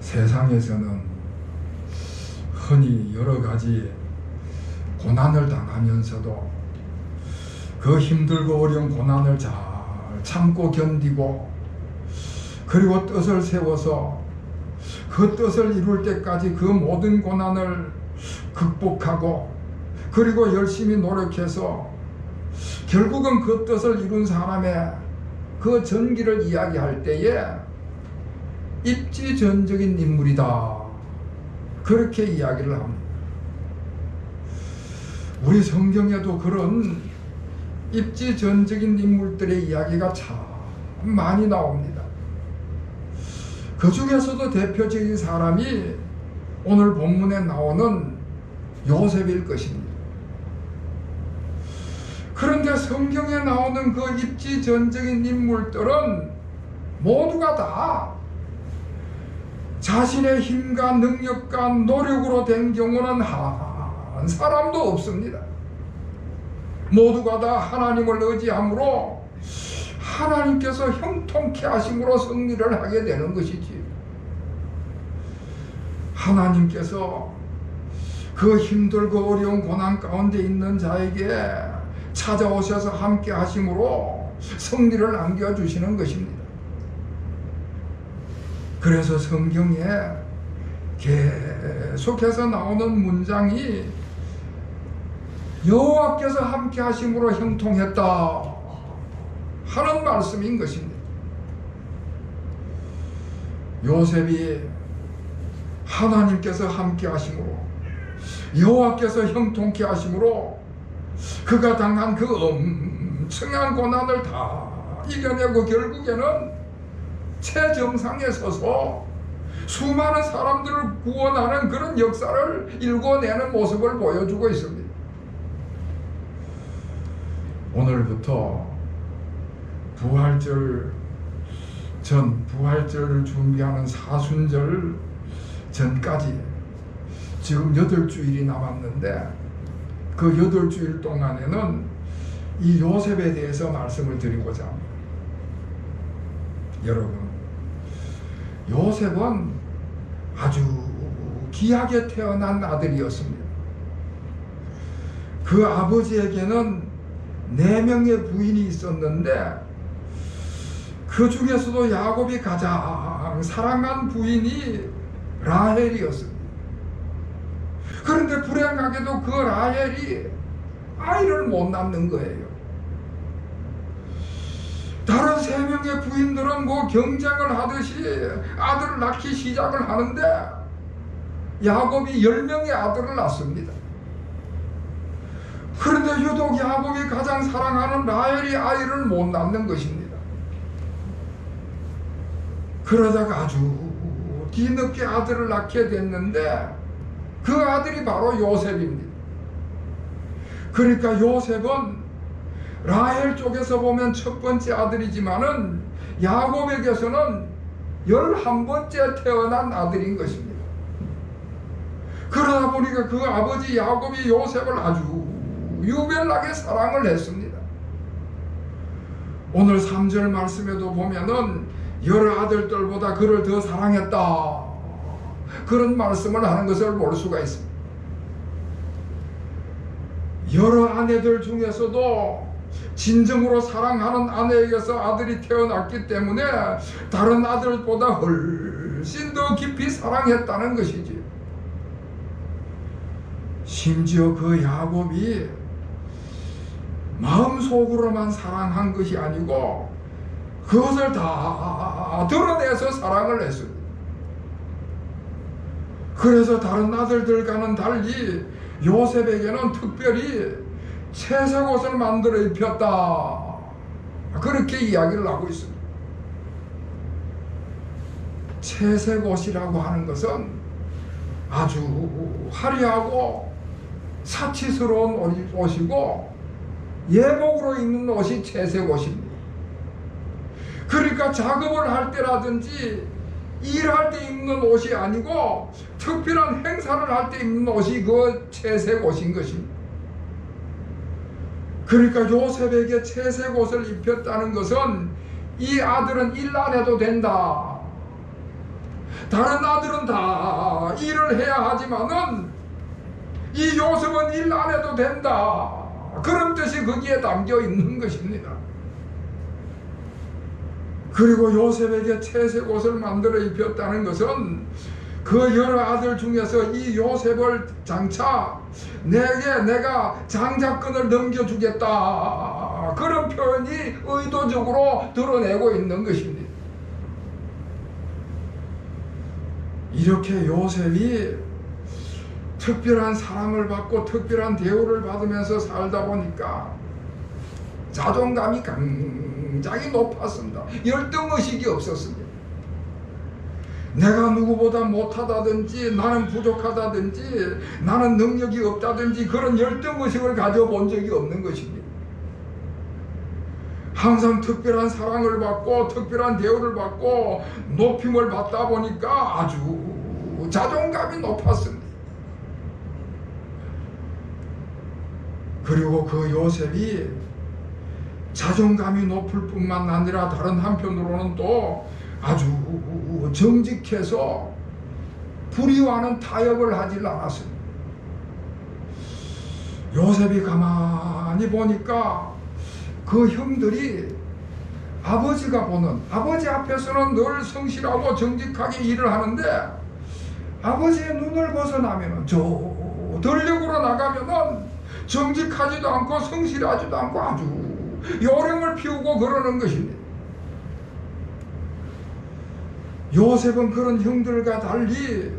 세상에서는 흔히 여러 가지 고난을 당하면서도 그 힘들고 어려운 고난을 잘 참고 견디고, 그리고 뜻을 세워서 그 뜻을 이룰 때까지 그 모든 고난을 극복하고, 그리고 열심히 노력해서 결국은 그 뜻을 이룬 사람의 그 전기를 이야기할 때에 입지전적인 인물이다, 그렇게 이야기를 합니다. 우리 성경에도 그런 입지전적인 인물들의 이야기가 참 많이 나옵니다. 그 중에서도 대표적인 사람이 오늘 본문에 나오는 요셉일 것입니다. 그런데 성경에 나오는 그 입지전적인 인물들은 모두가 다 자신의 힘과 능력과 노력으로 된 경우는 한 사람도 없습니다. 모두가 다 하나님을 의지함으로 하나님께서 형통케 하심으로 승리를 하게 되는 것이지, 하나님께서 그 힘들고 어려운 고난 가운데 있는 자에게 찾아오셔서 함께 하심으로 승리를 안겨주시는 것입니다. 그래서 성경에 계속해서 나오는 문장이 여호와께서 함께 하심으로 형통했다 하는 말씀인 것입니다. 요셉이 하나님께서 함께 하심으로, 여호와께서 형통케 하심으로 그가 당한 그 엄청난 고난을 다 이겨내고 결국에는 최정상에 서서 수많은 사람들을 구원하는 그런 역사를 일궈내는 모습을 보여주고 있습니다. 오늘부터 부활절을 준비하는 사순절 전까지 지금 8주일이 남았는데, 그 8주일 동안에는 이 요셉에 대해서 말씀을 드리고자 합니다. 여러분, 요셉은 아주 귀하게 태어난 아들이었습니다. 그 아버지에게는 4명의 부인이 있었는데, 그 중에서도 야곱이 가장 사랑한 부인이 라헬이었습니다. 그런데 불행하게도 그 라헬이 아이를 못 낳는 거예요. 다른 3명의 부인들은 뭐 경쟁을 하듯이 아들을 낳기 시작을 하는데, 야곱이 10명의 아들을 낳습니다. 그런데 유독 야곱이 가장 사랑하는 라헬이 아이를 못 낳는 것입니다. 그러다가 아주 뒤늦게 아들을 낳게 됐는데, 그 아들이 바로 요셉입니다. 그러니까 요셉은 라헬 쪽에서 보면 첫 번째 아들이지만은 야곱에게서는 11번째 태어난 아들인 것입니다. 그러다 보니까 그 아버지 야곱이 요셉을 아주 유별나게 사랑을 했습니다. 오늘 3절 말씀에도 보면은 여러 아들들보다 그를 더 사랑했다, 그런 말씀을 하는 것을 볼 수가 있습니다. 여러 아내들 중에서도 진정으로 사랑하는 아내에게서 아들이 태어났기 때문에 다른 아들보다 훨씬 더 깊이 사랑했다는 것이지. 심지어 그 야곱이 마음속으로만 사랑한 것이 아니고 그것을 다 드러내서 사랑을 했습니다. 그래서 다른 아들들과는 달리 요셉에게는 특별히 채색 옷을 만들어 입혔다, 그렇게 이야기를 하고 있습니다. 채색 옷이라고 하는 것은 아주 화려하고 사치스러운 옷이고, 예복으로 입는 옷이 채색 옷입니다. 그러니까 작업을 할 때라든지 일할 때 입는 옷이 아니고 특별한 행사를 할 때 입는 옷이 그 채색 옷인 것입니다. 그러니까 요셉에게 채색 옷을 입혔다는 것은 이 아들은 일 안 해도 된다, 다른 아들은 다 일을 해야 하지만은 이 요셉은 일 안 해도 된다, 그런 뜻이 거기에 담겨 있는 것입니다. 그리고 요셉에게 채색 옷을 만들어 입혔다는 것은 그 여러 아들 중에서 이 요셉을 장차 내게 내가 장자권을 넘겨주겠다, 그런 표현이 의도적으로 드러내고 있는 것입니다. 이렇게 요셉이 특별한 사랑을 받고 특별한 대우를 받으면서 살다 보니까 자존감이 굉장히 높았습니다. 열등의식이 없었습니다. 내가 누구보다 못하다든지 나는 부족하다든지 나는 능력이 없다든지 그런 열등의식을 가져본 적이 없는 것입니다. 항상 특별한 사랑을 받고 특별한 대우를 받고 높임을 받다 보니까 아주 자존감이 높았습니다. 그리고 그 요셉이 자존감이 높을 뿐만 아니라 다른 한편으로는 또 아주 정직해서 불의와는 타협을 하질 않았습니다. 요셉이 가만히 보니까 그 형들이 아버지가 보는, 아버지 앞에서는 늘 성실하고 정직하게 일을 하는데 아버지의 눈을 벗어나면은 저 전력으로 나가면은 정직하지도 않고 성실하지도 않고 아주 요령을 피우고 그러는 것입니다. 요셉은 그런 형들과 달리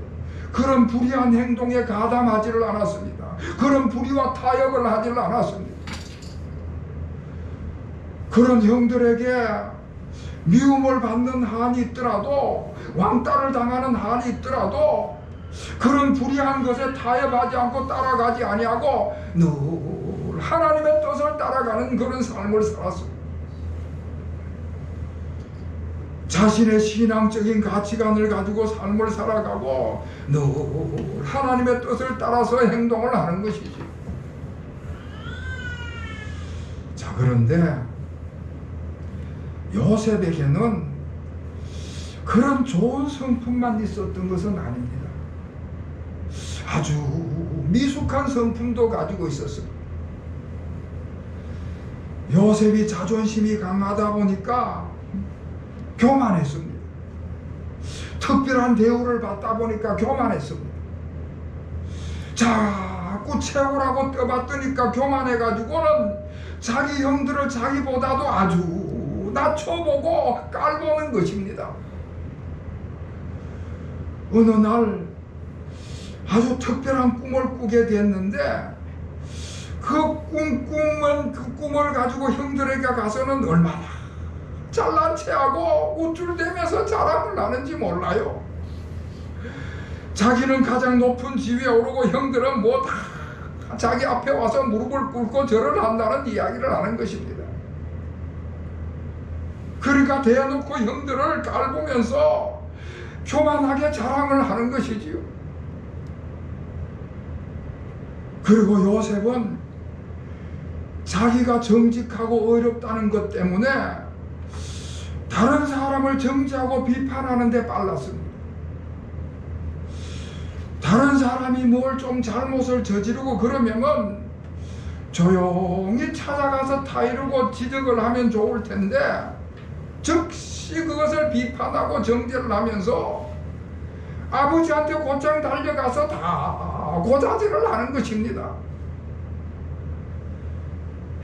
그런 불의한 행동에 가담하지를 않았습니다. 그런 불의와 타협을 하지를 않았습니다. 그런 형들에게 미움을 받는 한이 있더라도, 왕따를 당하는 한이 있더라도 그런 불의한 것에 타협하지 않고 따라가지 아니하고 늘 하나님의 뜻을 따라가는 그런 삶을 살았습니다. 자신의 신앙적인 가치관을 가지고 삶을 살아가고 늘 하나님의 뜻을 따라서 행동을 하는 것이지. 자, 그런데 요셉에게는 그런 좋은 성품만 있었던 것은 아닙니다. 아주 미숙한 성품도 가지고 있었습니다. 요셉이 자존심이 강하다 보니까 교만했습니다. 특별한 대우를 받다 보니까 교만했습니다. 자꾸 채우라고 떠받드니까 교만해가지고는 자기 형들을 자기보다도 아주 낮춰보고 깔보는 것입니다. 어느 날 아주 특별한 꿈을 꾸게 됐는데 그 꿈을 가지고 형들에게 가서는 얼마나 잘난 체하고 우쭐대면서 자랑을 하는지 몰라요. 자기는 가장 높은 지위에 오르고 형들은 뭐 다 자기 앞에 와서 무릎을 꿇고 절을 한다는 이야기를 하는 것입니다. 그러니까 대놓고 형들을 깔보면서 교만하게 자랑을 하는 것이지요. 그리고 요셉은 자기가 정직하고 어렵다는 것 때문에 다른 사람을 정죄하고 비판하는 데 빨랐습니다. 다른 사람이 뭘 좀 잘못을 저지르고 그러면은 조용히 찾아가서 타이르고 지적을 하면 좋을 텐데 즉시 그것을 비판하고 정죄를 하면서 아버지한테 곧장 달려가서 다 고자질을 하는 것입니다.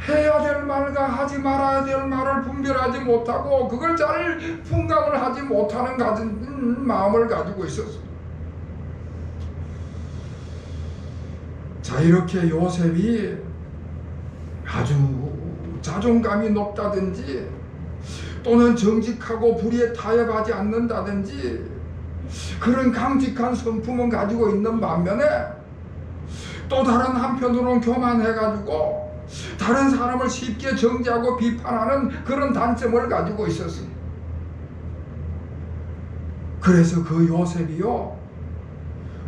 해야 될 말과 하지 말아야 될 말을 분별하지 못하고 그걸 잘 분간을 하지 못하는 가진 마음을 가지고 있었습니다. 자, 이렇게 요셉이 아주 자존감이 높다든지 또는 정직하고 불의에 타협하지 않는다든지 그런 강직한 성품은 가지고 있는 반면에 또 다른 한편으로는 교만해가지고 다른 사람을 쉽게 정죄하고 비판하는 그런 단점을 가지고 있었습니다. 그래서 그 요셉이요,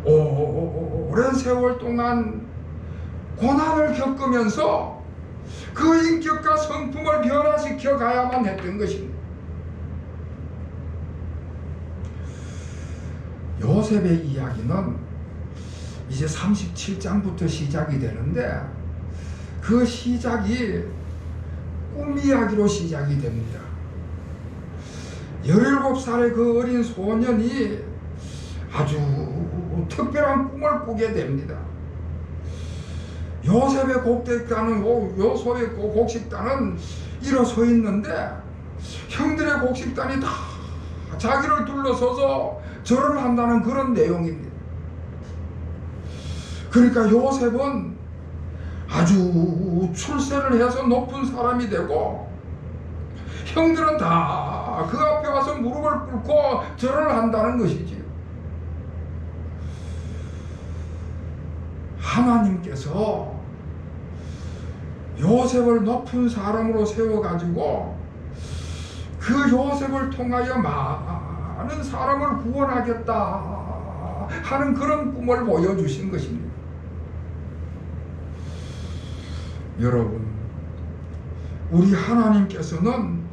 오랜 세월 동안 고난을 겪으면서 그 인격과 성품을 변화시켜 가야만 했던 것입니다. 요셉의 이야기는 이제 37장부터 시작이 되는데 그 시작이 꿈 이야기로 시작이 됩니다. 17살의 그 어린 소년이 아주 특별한 꿈을 꾸게 됩니다. 요셉의 곡식단은 일어서 있는데 형들의 곡식단이 다 자기를 둘러서서 절을 한다는 그런 내용입니다. 그러니까 요셉은 아주 출세를 해서 높은 사람이 되고 형들은 다 그 앞에 와서 무릎을 꿇고 절을 한다는 것이지요. 하나님께서 요셉을 높은 사람으로 세워가지고 그 요셉을 통하여 많은 사람을 구원하겠다 하는 그런 꿈을 보여주신 것입니다. 여러분, 우리 하나님께서는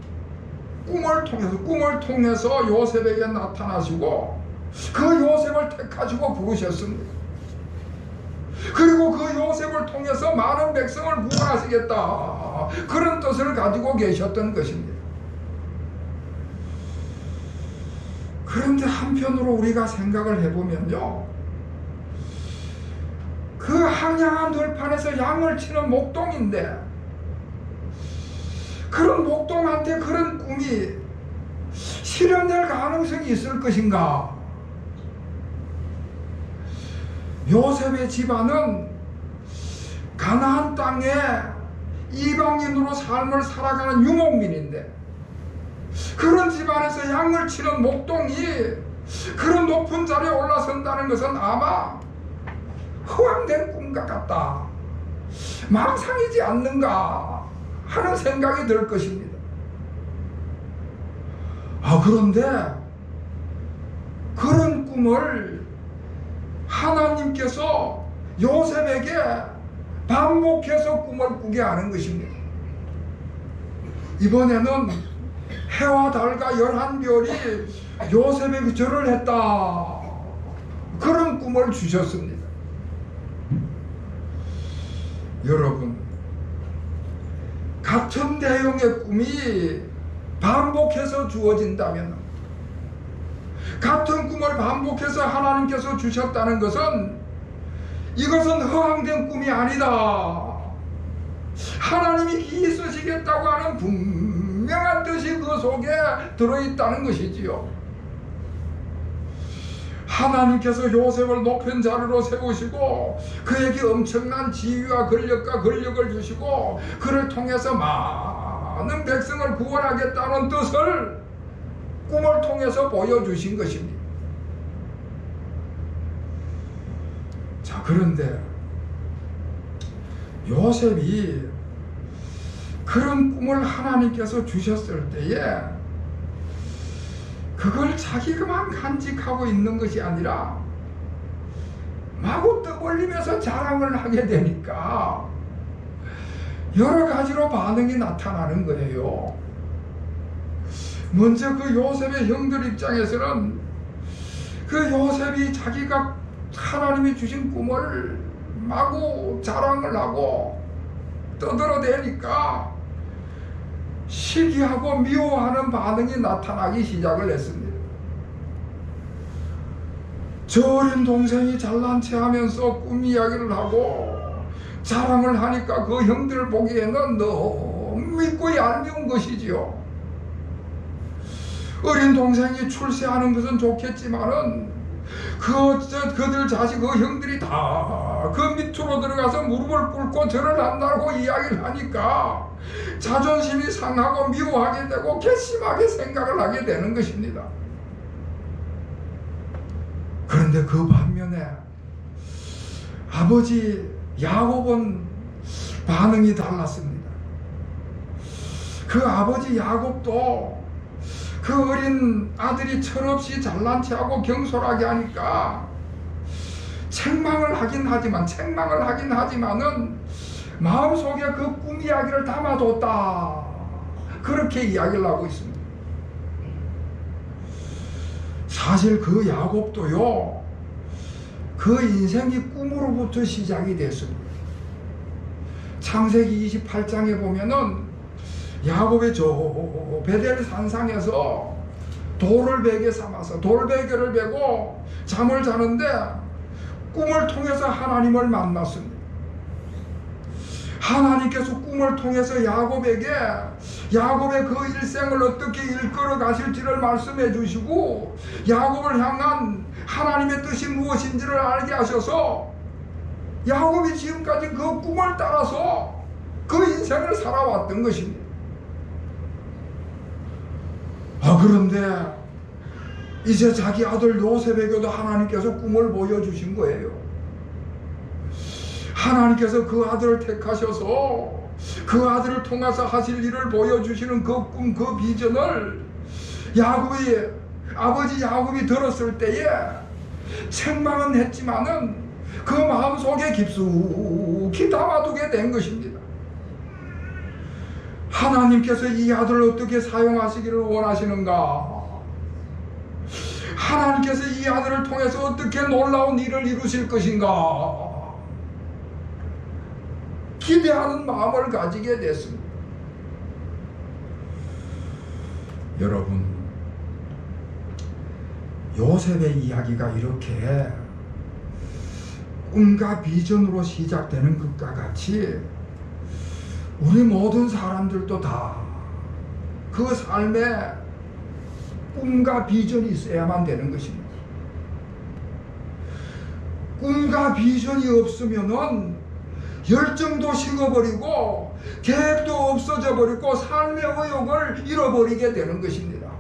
꿈을 통해서 요셉에게 나타나시고 그 요셉을 택하시고 부르셨습니다. 그리고 그 요셉을 통해서 많은 백성을 구원하시겠다 그런 뜻을 가지고 계셨던 것입니다. 그런데 한편으로 우리가 생각을 해보면요, 그 황량한 들판에서 양을 치는 목동인데 그런 목동한테 그런 꿈이 실현될 가능성이 있을 것인가? 요셉의 집안은 가나안 땅에 이방인으로 삶을 살아가는 유목민인데 그런 집안에서 양을 치는 목동이 그런 높은 자리에 올라선다는 것은 아마 허황된 꿈과 같다, 망상이지 않는가 하는 생각이 들 것입니다. 그런데 그런 꿈을 하나님께서 요셉에게 반복해서 꿈을 꾸게 하는 것입니다. 이번에는 해와 달과 11별이 요셉에게 절을 했다 그런 꿈을 주셨습니다. 여러분, 같은 내용의 꿈이 반복해서 주어진다면, 같은 꿈을 반복해서 하나님께서 주셨다는 것은 이것은 허황된 꿈이 아니다, 하나님이 있으시겠다고 하는 분명한 뜻이 그 속에 들어있다는 것이지요. 하나님께서 요셉을 높은 자리로 세우시고 그에게 엄청난 지위와 권력을 주시고 그를 통해서 많은 백성을 구원하겠다는 뜻을 꿈을 통해서 보여주신 것입니다. 자, 그런데 요셉이 그런 꿈을 하나님께서 주셨을 때에 그걸 자기만 간직하고 있는 것이 아니라 마구 떠벌리면서 자랑을 하게 되니까 여러 가지로 반응이 나타나는 거예요. 먼저 그 요셉의 형들 입장에서는 그 요셉이 자기가 하나님이 주신 꿈을 마구 자랑을 하고 떠들어대니까 시기하고 미워하는 반응이 나타나기 시작을 했습니다. 저 어린 동생이 잘난 체 하면서 꿈 이야기를 하고 자랑을 하니까 그 형들 보기에는 너무 믿고 얄미운 것이지요. 어린 동생이 출세하는 것은 좋겠지만은 그들 자식, 그 형들이 다 그 밑으로 들어가서 무릎을 꿇고 절을 한다고 이야기를 하니까 자존심이 상하고 미워하게 되고 괘씸하게 생각을 하게 되는 것입니다. 그런데 그 반면에 아버지 야곱은 반응이 달랐습니다. 그 아버지 야곱도 그 어린 아들이 철없이 잘난 체하고 경솔하게 하니까 책망을 하긴 하지만은 마음속에 그 꿈 이야기를 담아뒀다 그렇게 이야기를 하고 있습니다. 사실 그 야곱도요, 그 인생이 꿈으로부터 시작이 됐습니다. 창세기 28장에 보면은 야곱의 저 베델 산상에서 돌을 베개 삼아서 돌베개를 베고 잠을 자는데 꿈을 통해서 하나님을 만났습니다. 하나님께서 꿈을 통해서 야곱에게 야곱의 그 일생을 어떻게 이끌어 가실지를 말씀해 주시고 야곱을 향한 하나님의 뜻이 무엇인지를 알게 하셔서 야곱이 지금까지 그 꿈을 따라서 그 인생을 살아왔던 것입니다. 그런데 이제 자기 아들 요셉에게도 하나님께서 꿈을 보여주신 거예요. 하나님께서 그 아들을 택하셔서 그 아들을 통해서 하실 일을 보여주시는 그 꿈, 그 비전을 야곱이 아버지 야곱이 들었을 때에 책망은 했지만은 그 마음속에 깊숙이 담아두게 된 것입니다. 하나님께서 이 아들을 어떻게 사용하시기를 원하시는가? 하나님께서 이 아들을 통해서 어떻게 놀라운 일을 이루실 것인가? 기대하는 마음을 가지게 됐습니다. 여러분, 요셉의 이야기가 이렇게 꿈과 비전으로 시작되는 것과 같이 우리 모든 사람들도 다 그 삶에 꿈과 비전이 있어야만 되는 것입니다. 꿈과 비전이 없으면은 열정도 식어버리고 계획도 없어져 버리고 삶의 의욕을 잃어버리게 되는 것입니다.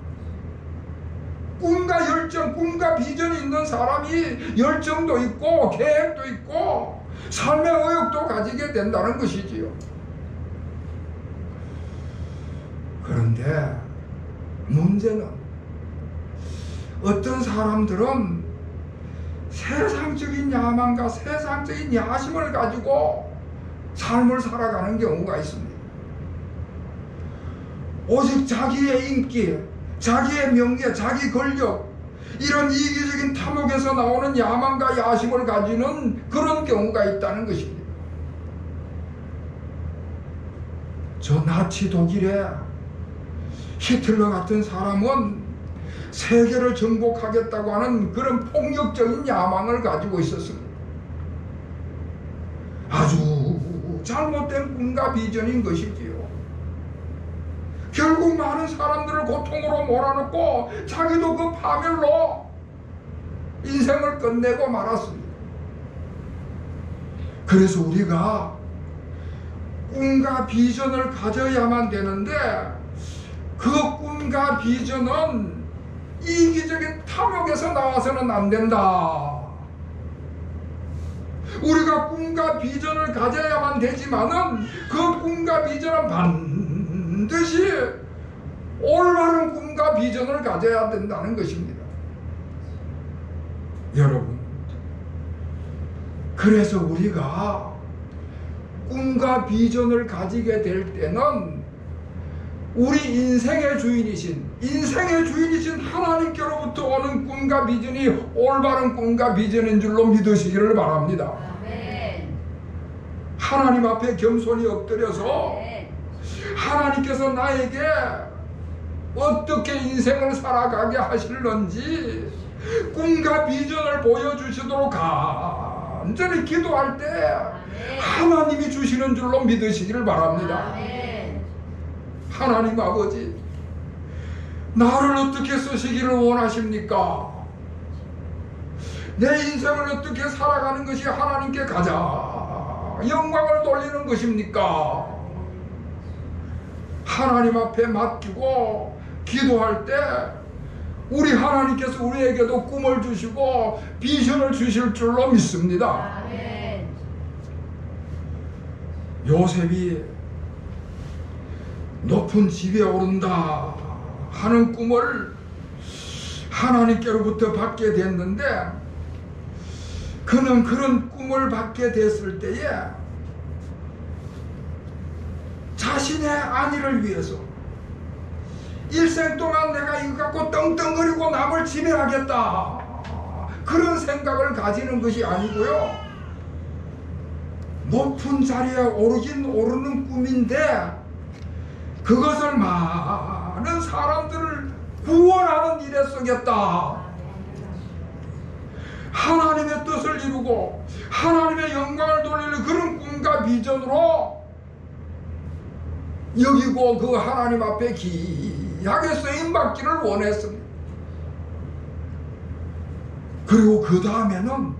꿈과 열정, 꿈과 비전이 있는 사람이 열정도 있고 계획도 있고 삶의 의욕도 가지게 된다는 것이지요. 그런데 문제는 어떤 사람들은 세상적인 야망과 세상적인 야심을 가지고 삶을 살아가는 경우가 있습니다. 오직 자기의 인기, 자기의 명예, 자기 권력, 이런 이기적인 탐욕에서 나오는 야망과 야심을 가지는 그런 경우가 있다는 것입니다. 저 나치 독일의 히틀러 같은 사람은 세계를 정복하겠다고 하는 그런 폭력적인 야망을 가지고 있었습니다. 아주 잘못된 꿈과 비전인 것이지요. 결국 많은 사람들을 고통으로 몰아넣고 자기도 그 파멸로 인생을 끝내고 말았습니다. 그래서 우리가 꿈과 비전을 가져야만 되는데 그 꿈과 비전은 이기적인 탐욕에서 나와서는 안 된다. 우리가 꿈과 비전을 가져야만 되지만은 그 꿈과 비전은 반드시 올바른 꿈과 비전을 가져야 된다는 것입니다. 여러분, 그래서 우리가 꿈과 비전을 가지게 될 때는 우리 인생의 주인이신 하나님께로부터 오는 꿈과 비전이 올바른 꿈과 비전인 줄로 믿으시기를 바랍니다. 아멘. 하나님 앞에 겸손히 엎드려서 아멘. 하나님께서 나에게 어떻게 인생을 살아가게 하실런지 꿈과 비전을 보여주시도록 간절히 기도할 때 아멘. 하나님이 주시는 줄로 믿으시기를 바랍니다. 아멘. 하나님 아버지, 나를 어떻게 쓰시기를 원하십니까? 내 인생을 어떻게 살아가는 것이 하나님께 가장 영광을 돌리는 것입니까? 하나님 앞에 맡기고 기도할 때 우리 하나님께서 우리에게도 꿈을 주시고 비전을 주실 줄로 믿습니다. 아멘. 요셉이 높은 집에 오른다 하는 꿈을 하나님께로부터 받게 됐는데 그는 그런 꿈을 받게 됐을 때에 자신의 안위를 위해서 일생 동안 내가 이거 갖고 떵떵거리고 남을 세상을 지배하겠다, 그런 생각을 가지는 것이 아니고요, 높은 자리에 오르긴 오르는 꿈인데 그것을 많은 사람들을 구원하는 일에 쓰겠다, 하나님의 뜻을 이루고 하나님의 영광을 돌리는 그런 꿈과 비전으로 여기고 그 하나님 앞에 귀하게 쓰임받기를 원했습니다. 그리고 그 다음에는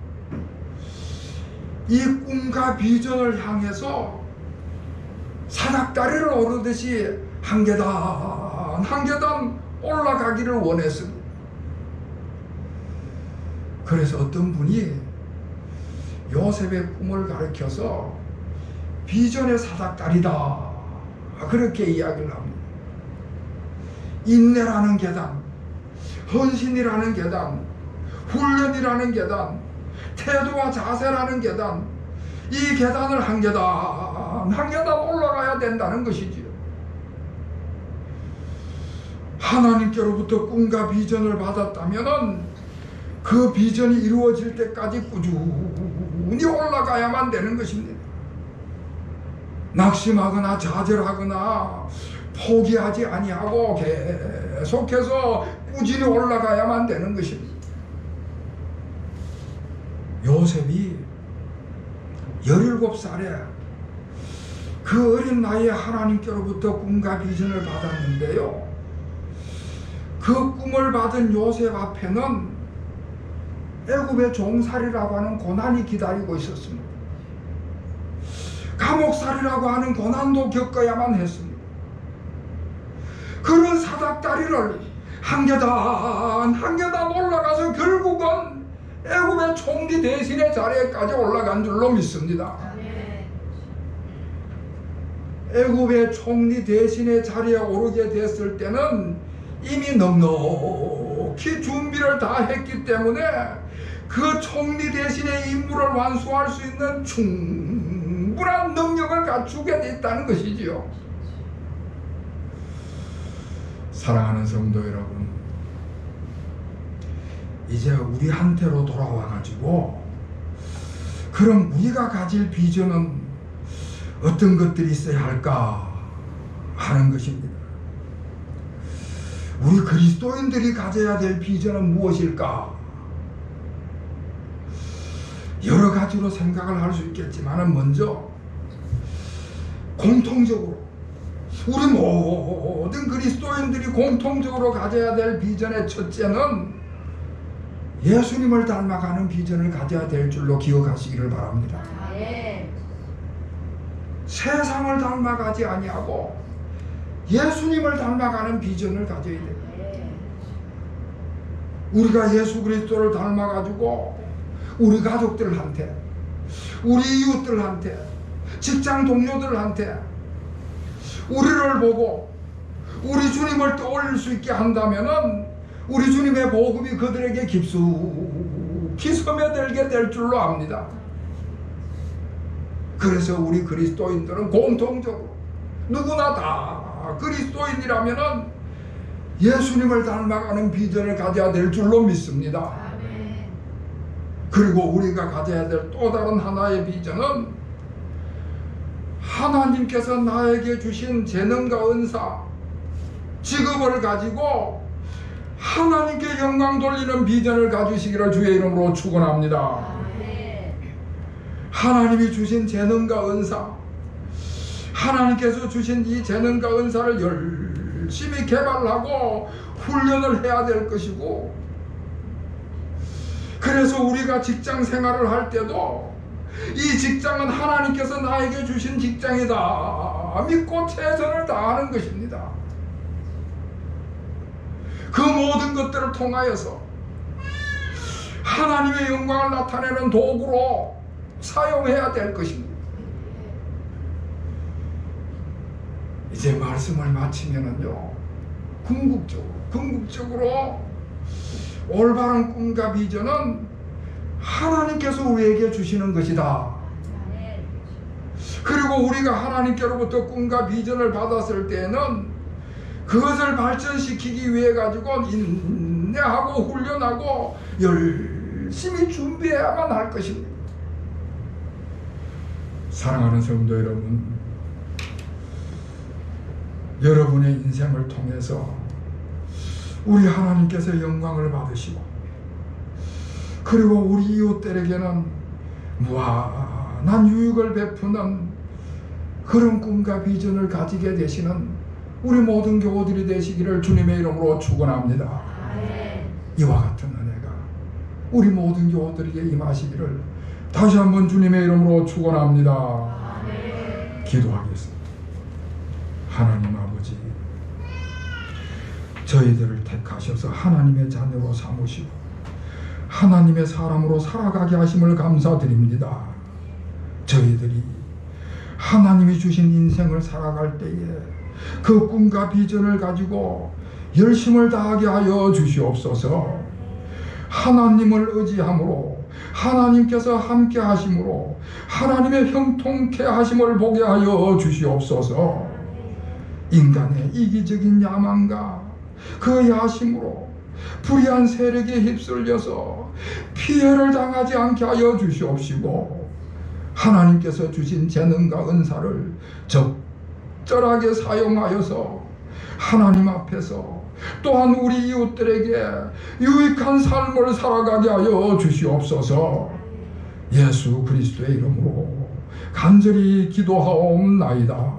이 꿈과 비전을 향해서 사닥다리를 오르듯이 한 계단 한 계단 올라가기를 원했습니다. 그래서 어떤 분이 요셉의 꿈을 가르쳐서 비전의 사닥다리다, 그렇게 이야기를 합니다. 인내라는 계단, 헌신이라는 계단, 훈련이라는 계단, 태도와 자세라는 계단, 이 계단을 한 계단 한 계단 올라가야 된다는 것이지요. 하나님께로부터 꿈과 비전을 받았다면 그 비전이 이루어질 때까지 꾸준히 올라가야만 되는 것입니다. 낙심하거나 좌절하거나 포기하지 아니하고 계속해서 꾸준히 올라가야만 되는 것입니다. 요셉이 17살에 그 어린 나이에 하나님께로부터 꿈과 비전을 받았는데요, 그 꿈을 받은 요셉 앞에는 애굽의 종살이라고 하는 고난이 기다리고 있었습니다. 감옥살이라고 하는 고난도 겪어야만 했습니다. 그런 사닥다리를 한 계단 한 계단 올라가서 결국은 애굽의 총리 대신의 자리에까지 올라간 줄로 믿습니다. 애굽의 총리 대신의 자리에 오르게 됐을 때는 이미 넉넉히 준비를 다 했기 때문에 그 총리 대신의 임무를 완수할 수 있는 충분한 능력을 갖추게 됐다는 것이지요. 사랑하는 성도 여러분, 이제 우리한테로 돌아와 가지고 그럼 우리가 가질 비전은 어떤 것들이 있어야 할까 하는 것입니다. 우리 그리스도인들이 가져야 될 비전은 무엇일까? 여러 가지로 생각을 할 수 있겠지만 먼저 공통적으로 우리 모든 그리스도인들이 공통적으로 가져야 될 비전의 첫째는 예수님을 닮아가는 비전을 가져야 될 줄로 기억하시기를 바랍니다. 세상을 닮아가지 아니하고 예수님을 닮아가는 비전을 가져야 됩니다. 우리가 예수 그리스도를 닮아가지고 우리 가족들한테, 우리 이웃들한테, 직장 동료들한테 우리를 보고 우리 주님을 떠올릴 수 있게 한다면은 우리 주님의 복음이 그들에게 깊숙이 스며들게 될 줄로 압니다. 그래서 우리 그리스도인들은 공통적으로 누구나 다 그리스도인이라면은 예수님을 닮아가는 비전을 가져야 될 줄로 믿습니다. 그리고 우리가 가져야 될 또 다른 하나의 비전은 하나님께서 나에게 주신 재능과 은사, 직업을 가지고 하나님께 영광 돌리는 비전을 가지시기를 주의 이름으로 축원합니다. 하나님이 주신 재능과 은사, 하나님께서 주신 이 재능과 은사를 열심히 개발하고 훈련을 해야 될 것이고, 그래서 우리가 직장 생활을 할 때도 이 직장은 하나님께서 나에게 주신 직장이다 믿고 최선을 다하는 것입니다. 그 모든 것들을 통하여서 하나님의 영광을 나타내는 도구로 사용해야 될 것입니다. 이제 말씀을 마치면은요, 궁극적으로 올바른 꿈과 비전은 하나님께서 우리에게 주시는 것이다. 그리고 우리가 하나님께로부터 꿈과 비전을 받았을 때에는 그것을 발전시키기 위해 가지고 인내하고 훈련하고 열심히 준비해야만 할 것입니다. 사랑하는 성도 여러분, 여러분의 인생을 통해서 우리 하나님께서 영광을 받으시고, 그리고 우리 이웃들에게는 무한한 유익을 베푸는 그런 꿈과 비전을 가지게 되시는 우리 모든 교우들이 되시기를 주님의 이름으로 축원합니다. 이와 같은 은혜가 우리 모든 교우들에게 임하시기를 다시 한번 주님의 이름으로 축원합니다. 기도하겠습니다. 하나님 아버지, 저희들을 택하셔서 하나님의 자녀로 삼으시고 하나님의 사람으로 살아가게 하심을 감사드립니다. 저희들이 하나님이 주신 인생을 살아갈 때에 그 꿈과 비전을 가지고 열심을 다하게 하여 주시옵소서. 하나님을 의지함으로, 하나님께서 함께 하심으로 하나님의 형통케 하심을 보게 하여 주시옵소서. 인간의 이기적인 야망과 그 야심으로 불의한 세력에 휩쓸려서 피해를 당하지 않게 하여 주시옵시고, 하나님께서 주신 재능과 은사를 적절하게 사용하여서 하나님 앞에서 또한 우리 이웃들에게 유익한 삶을 살아가게 하여 주시옵소서. 예수 그리스도의 이름으로 간절히 기도하옵나이다.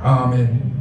아멘.